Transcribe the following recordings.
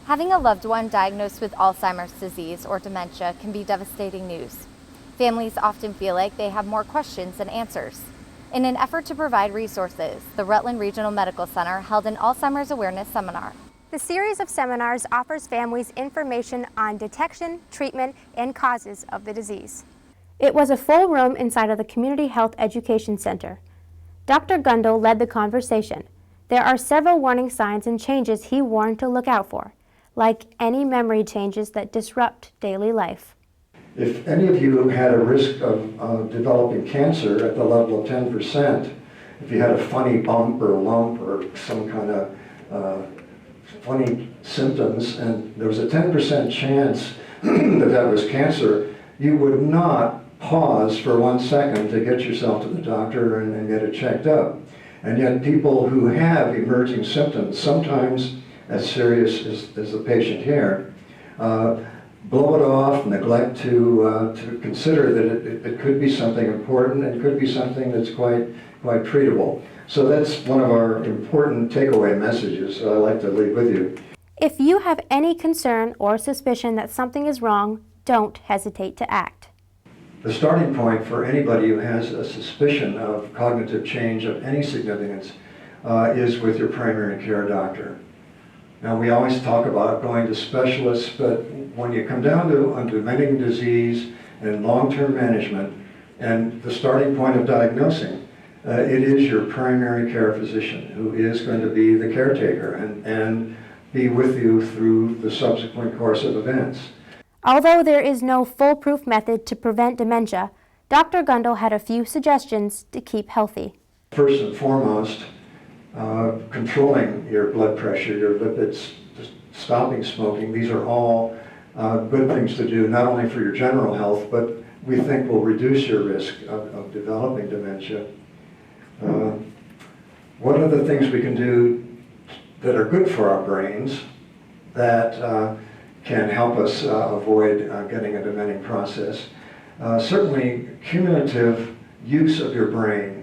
Having a loved one diagnosed with Alzheimer's disease or dementia can be devastating news. Families often feel like they have more questions than answers. In an effort to provide resources, the Rutland Regional Medical Center held an Alzheimer's awareness seminar. The series of seminars offers families information on detection, treatment, and causes of the disease. It was a full room inside of the Community Health Education Center. Dr. Gundel led the conversation. There are several warning signs and changes he warned to look out for, like any memory changes that disrupt daily life. If any of you had a risk of developing cancer at the level of 10%, if you had a funny bump or lump or some kind of funny symptoms, and there was a 10% chance that that was cancer, you would not pause for 1 second to get yourself to the doctor and get it checked up. And yet people who have emerging symptoms, sometimes as serious as the patient here, blow it off, neglect to consider that it could be something important and could be something that's quite treatable. So that's one of our important takeaway messages I'd like to leave with you. If you have any concern or suspicion that something is wrong, don't hesitate to act. The starting point for anybody who has a suspicion of cognitive change of any significance is with your primary care doctor. Now, we always talk about going to specialists, but when you come down to unremitting disease and long-term management and the starting point of diagnosing, it is your primary care physician who is going to be the caretaker and be with you through the subsequent course of events. Although there is no foolproof method to prevent dementia, Dr. Gundel had a few suggestions to keep healthy. First and foremost, controlling your blood pressure, your lipids, stopping smoking, these are all good things to do, not only for your general health, but we think will reduce your risk of developing dementia. What are the things we can do that are good for our brains that can help us avoid getting a dementing process? Certainly, cumulative use of your brain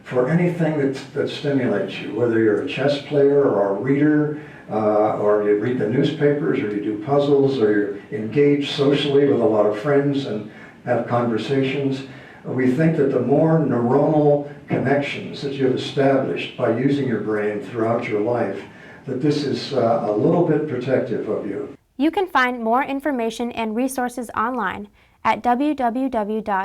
for anything that stimulates you, whether you're a chess player or a reader, or you read the newspapers, or you do puzzles, or you're engaged socially with a lot of friends and have conversations. We think that the more neuronal connections that you have established by using your brain throughout your life, that this is a little bit protective of you. You can find more information and resources online at www.alz.org.